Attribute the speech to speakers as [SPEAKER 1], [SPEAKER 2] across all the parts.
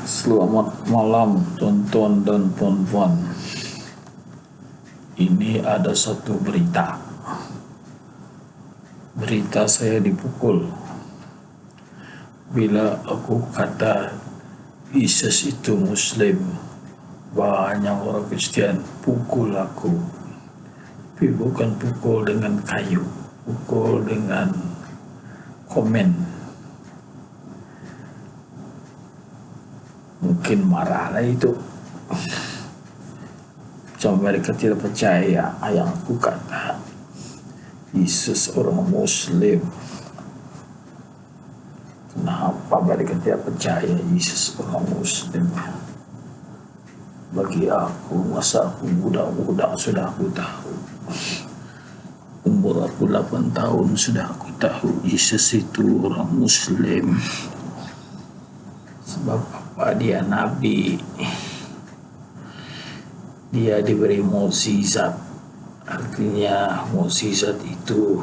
[SPEAKER 1] Selamat malam tonton dan puan-puan. Ini ada satu berita. Berita saya dipukul. Bila aku kata Yesus itu Muslim, banyak orang Kristian pukul aku. Tapi bukan pukul dengan kayu, pukul dengan komen. Mungkin marahlah itu. Cuma mereka tidak percaya yang aku kata Yesus orang Muslim. Kenapa mereka tidak percaya Yesus orang Muslim? Bagi aku, masa aku budak-budak sudah aku tahu. Umur aku 8 tahun sudah aku tahu Yesus itu orang Muslim. Sebab apa? Dia nabi. Dia diberi mukjizat. Artinya mukjizat itu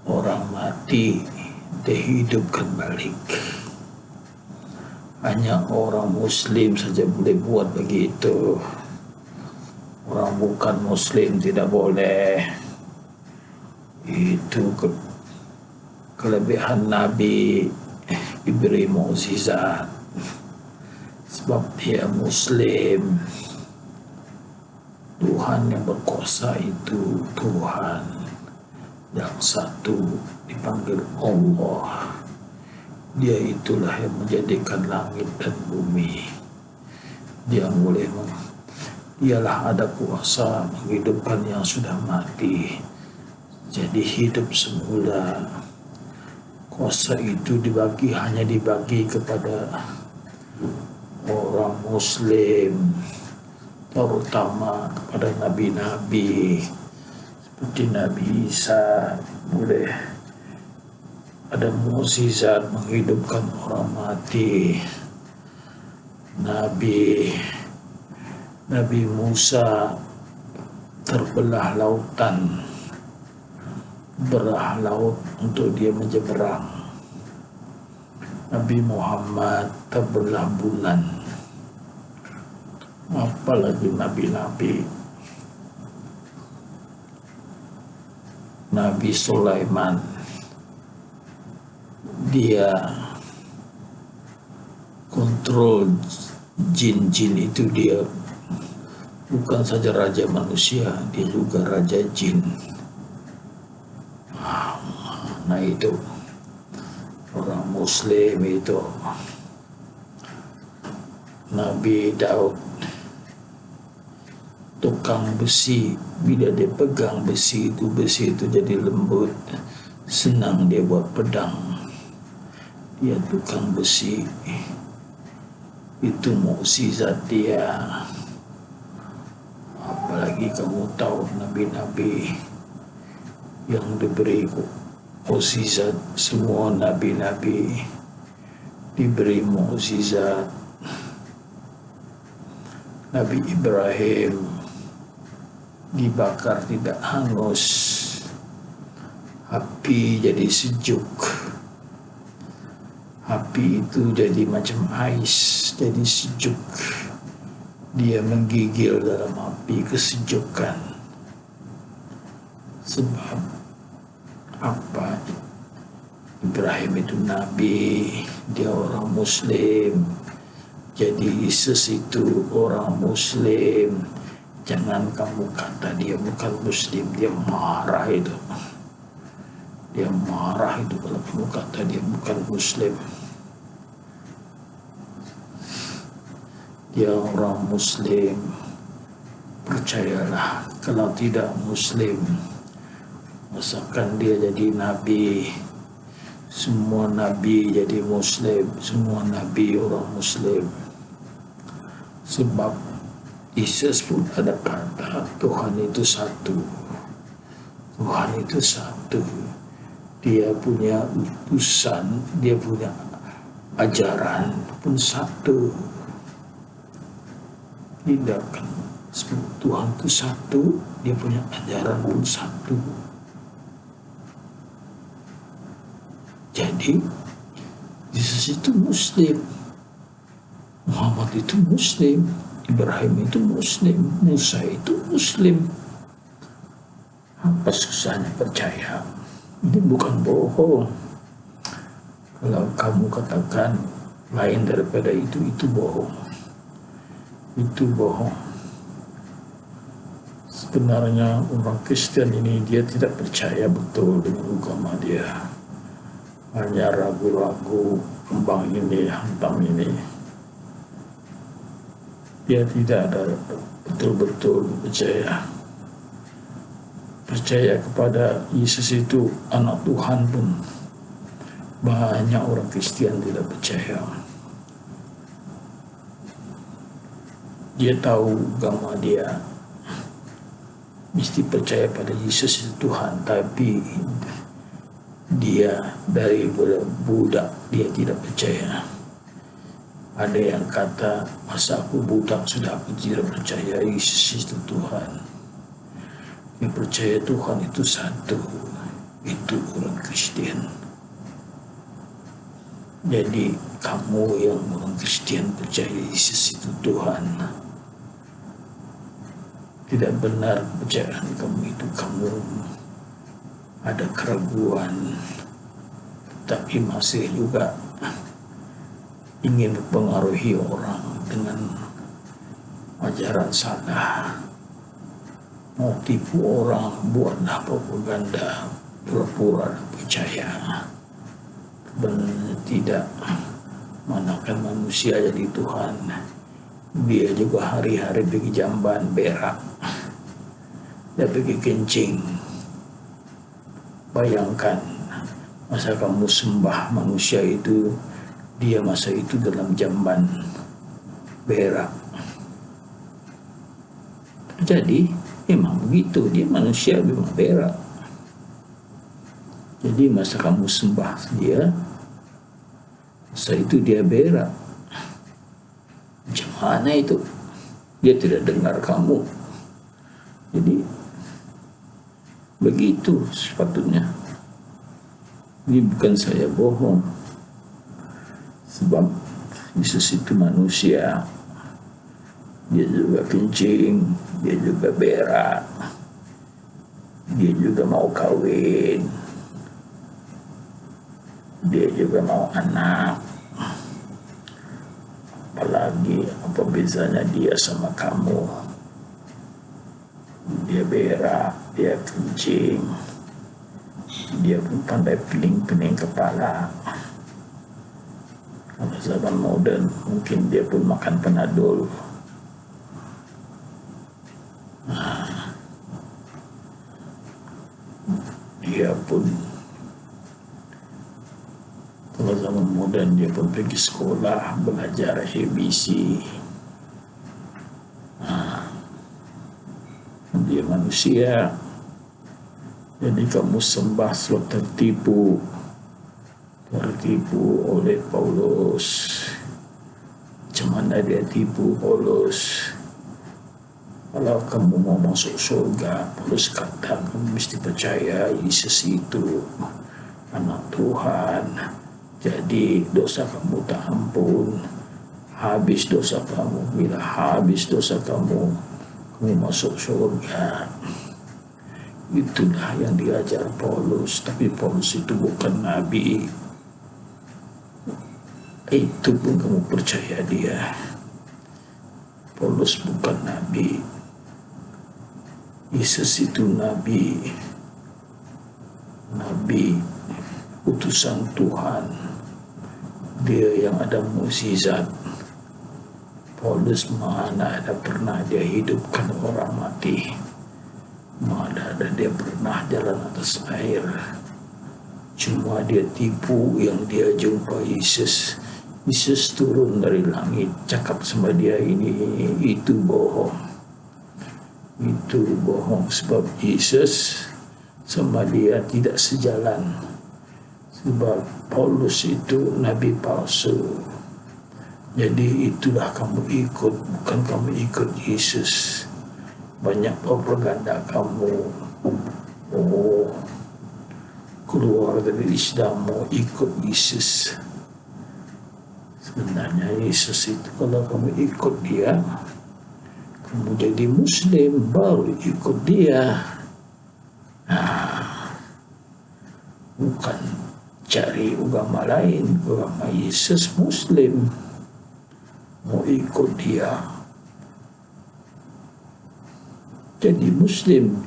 [SPEAKER 1] orang mati dihidupkan balik. Hanya orang Muslim saja boleh buat begitu. Orang bukan Muslim tidak boleh. Itu kelebihan Nabi diberi mukjizat. Sebab dia Muslim. Tuhan yang berkuasa itu Tuhan yang satu dipanggil Allah. Dia itulah yang menjadikan langit dan bumi. Dialah ada kuasa menghidupkan yang sudah mati jadi hidup semula. Kuasa itu hanya dibagi kepada orang Muslim, terutama kepada nabi-nabi seperti Nabi Isa. Boleh ada mukjizat menghidupkan orang mati. Nabi Musa terbelah lautan, berah laut untuk dia menyeberang. Nabi Muhammad terbelah bulan. Apalagi nabi-nabi. Nabi Sulaiman, dia kontrol jin-jin itu. Dia bukan saja raja manusia, dia juga raja jin. Nah itu orang Muslim itu. Nabi Daud, tukang besi. Bila dia pegang besi itu jadi lembut, senang dia buat pedang. Dia tukang besi. Itu mukjizat dia. Apalagi kamu tahu nabi-nabi yang diberi mukjizat. Semua nabi-nabi diberi mukjizat. Nabi Ibrahim dibakar tidak hangus, api jadi sejuk. Api itu jadi macam ais, jadi sejuk. Dia menggigil dalam api kesejukan. Sebab apa? Ibrahim itu nabi, dia orang Muslim. Jadi Yesus itu orang Muslim. Jangan kamu kata dia bukan Muslim. Dia marah itu. Dia marah itu kalau kamu kata dia bukan Muslim. Dia orang Muslim. Percayalah, kalau tidak Muslim, masakan dia jadi nabi. Semua nabi jadi Muslim, semua nabi orang Muslim. Sebab Yesus pun ada kata Tuhan itu satu. Tuhan itu satu. Dia punya utusan, dia punya ajaran pun satu. Tidak kan? Sebab Tuhan itu satu, dia punya ajaran pun satu. Jadi Yesus itu Muslim. Muhammad itu Muslim, Ibrahim itu Muslim, Musa itu Muslim. Apa susahnya percaya? Ini bukan bohong. Kalau kamu katakan lain daripada itu bohong. Itu bohong. Sebenarnya orang Kristen ini dia tidak percaya betul dengan agama dia. Hanya ragu-ragu, kembang ini, hantam ini. Dia tidak ada betul-betul percaya kepada Yesus itu anak Tuhan pun banyak orang Kristen tidak percaya. Dia tahu agama dia mesti percaya pada Yesus itu Tuhan, tapi dia dari budak dia tidak percaya. Ada yang kata, masa aku budak sudah aku tidak percaya Yesus itu Tuhan. Yang percaya Tuhan itu satu, itu orang Kristen. Jadi kamu yang orang Kristen percaya Yesus itu Tuhan, tidak benar kepercayaan kamu itu. Kamu ada keraguan, tapi masih juga ingin mempengaruhi orang dengan ajaran salah, mau tipu orang, buatlah propaganda, pura-pura percaya. Benar tidak, manakan manusia jadi Tuhan. Dia juga hari-hari pergi jamban berak, dia pergi kencing. Bayangkan, masa kamu sembah manusia itu, dia masa itu dalam jamban berak. Jadi memang begitu, dia manusia memang berak. Jadi masa kamu sembah dia, masa itu dia berak. Macam mana itu? Dia tidak dengar kamu. Jadi begitu sepatutnya. Ini bukan saya bohong. Sebab Yesus itu manusia. Dia juga kencing, dia juga berak, dia juga mau kawin, dia juga mau anak. Apalagi apa bezanya dia sama kamu? Dia berak, dia kencing, dia pun pandai pening-pening kepala. Kalau zaman modern mungkin dia pun makan Panadol. Dia pun kalau zaman modern dia pun pergi sekolah belajar ABC. Dia manusia. Jadi kamu sembah sebab tertipu oleh Paulus. Macam mana dia tipu Paulus? Kalau kamu mau masuk surga, Paulus kata kamu mesti percaya Yesus itu anak Tuhan. Jadi dosa kamu tak ampun. Habis dosa kamu, bila habis dosa kamu masuk surga. Itulah yang diajar Paulus. Tapi Paulus itu bukan nabi. Itu pun kamu percaya dia. Paulus bukan nabi. Yesus itu nabi. Nabi utusan Tuhan. Dia yang ada mukjizat. Paulus mana ada pernah dia hidupkan orang mati. Mana ada dia pernah jalan atas air. Cuma dia tipu yang dia jumpa Yesus. Yesus turun dari langit, cakap sama dia ini, itu bohong. Itu bohong sebab Yesus sama dia tidak sejalan. Sebab Paulus itu nabi palsu. Jadi itulah kamu ikut, bukan kamu ikut Yesus. Banyak propaganda kamu. Keluar dari Islam mau ikut Yesus. Sebenarnya Yesus itu kalau kamu ikut dia, kamu jadi Muslim, baru ikut dia. Nah, bukan cari agama lain, agama Yesus Muslim, mau ikut dia jadi Muslim.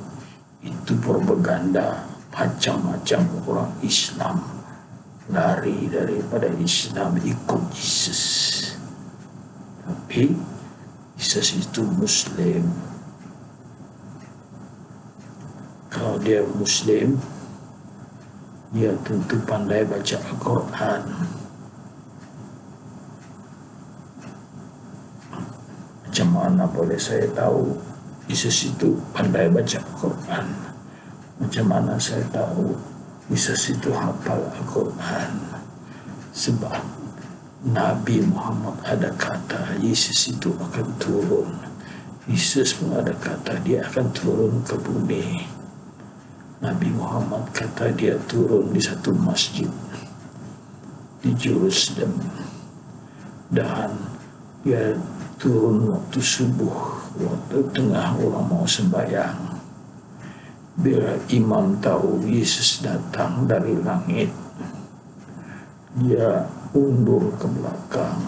[SPEAKER 1] Itu propaganda macam-macam orang Islam lari daripada Islam ikut Yesus. Tapi Yesus itu Muslim. Kalau dia Muslim, dia tentu pandai baca Al-Quran. Macam mana boleh saya tahu Yesus itu pandai baca Al-Quran? Macam mana saya tahu Yesus itu hafal Al-Quran? Sebab Nabi Muhammad ada kata Yesus itu akan turun. Yesus pun ada kata dia akan turun ke bumi. Nabi Muhammad kata dia turun di satu masjid di Jerusalem, dan dia turun waktu subuh, waktu tengah orang mau sembahyang. Bila imam tahu Yesus datang dari langit, dia undur ke belakang,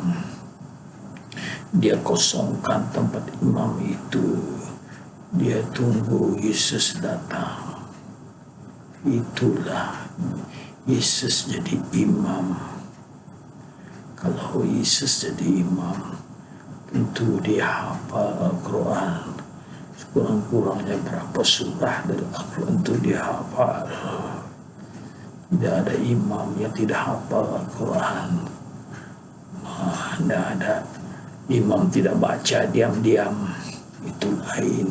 [SPEAKER 1] dia kosongkan tempat imam itu, dia tunggu Yesus datang. Itulah Yesus jadi imam. Kalau Yesus jadi imam, tentu dia hafal Al-Quran. Kurang-kurangnya berapa surah dari Al-Quran itu dia hafal. Tidak ada imam yang tidak hafal Al-Quran. Tidak ada imam tidak baca diam-diam, itu lain.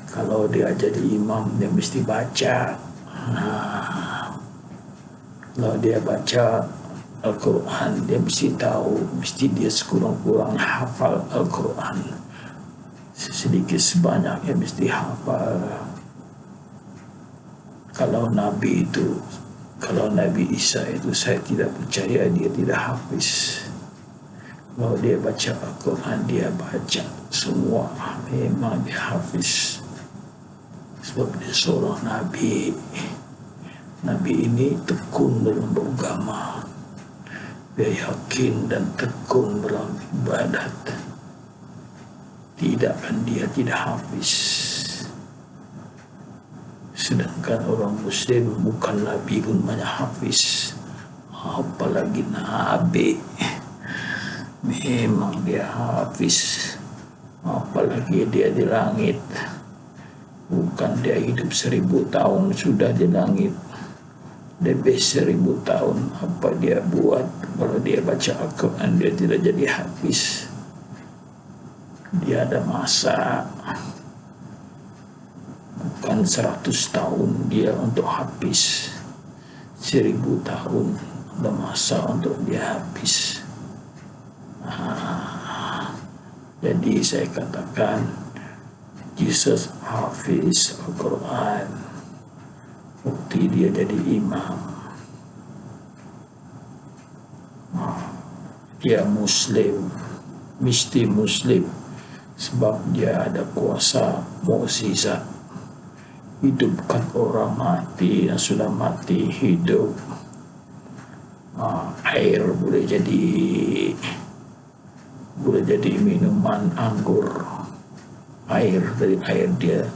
[SPEAKER 1] Kalau dia jadi imam, dia mesti baca. Kalau dia baca Al-Quran, dia mesti tahu, mesti dia sekurang-kurangnya hafal Al-Quran. Sedikit sebanyak dia mesti hafal. Kalau Nabi Isa itu saya tidak percaya dia tidak hafiz. Kalau dia baca Al-Quran, dia baca semua, memang dia hafiz. Sebab dia seorang Nabi. Nabi ini tekun dalam beragama. Dia yakin dan tekun dalam ibadat. Tidak kan dia tidak hafiz. Sedangkan orang Muslim bukan Nabi pun banyak hafiz, apalagi Nabi. Memang dia hafiz, apalagi dia di langit. Bukan dia hidup 1000 tahun sudah di langit, lebih 1000 tahun. Apa dia buat? Kalau dia baca Al-Quran, dia tidak jadi hafiz. Dia ada masa, bukan 100 tahun dia untuk habis, 1000 tahun ada masa untuk dia habis. Jadi saya katakan Yesus hafiz Al-Quran, bukti dia jadi imam. Dia Muslim, mesti Muslim, sebab dia ada kuasa mukjizat. Hidupkan orang mati yang sudah mati hidup. Air boleh jadi minuman anggur. Air dari air dia,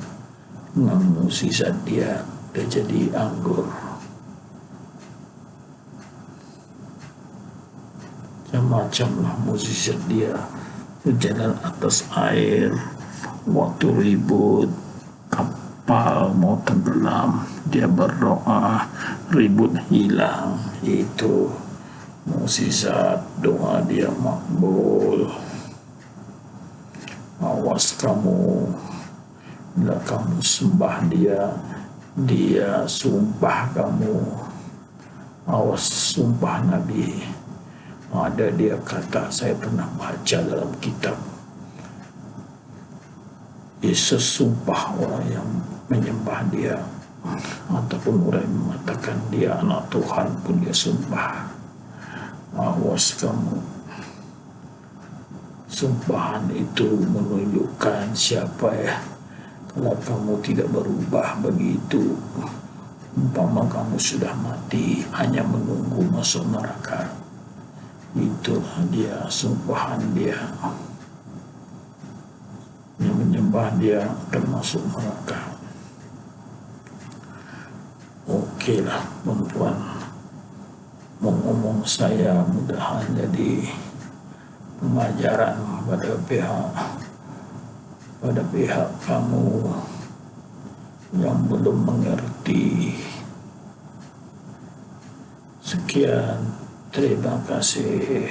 [SPEAKER 1] dengan mukjizat dia jadi anggur. Macam-macamlah mukjizat dia. Berjalan atas air, waktu ribut kapal mau tenggelam, dia berdoa, ribut hilang. Itu mukjizat, doa dia makbul. Awas kamu, bila kamu sembah dia, dia sumpah kamu. Awas sumpah Nabi. Ada dia kata, saya pernah baca dalam kitab, Yesus sumpah orang yang menyembah dia, ataupun orang yang mengatakan dia anak Tuhan pun dia sumpah. Awas kamu, Sumpahan itu menunjukkan siapa ya. Kalau kamu tidak berubah begitu, umpama kamu sudah mati, hanya menunggu masuk neraka. Itulah dia sumpahan dia. Yang menyembah dia termasuk neraka. Oke lah perempuan, mau ngomong saya mudahan jadi pelajaran pada pihak kamu yang belum mengerti. Sekian, terima kasih.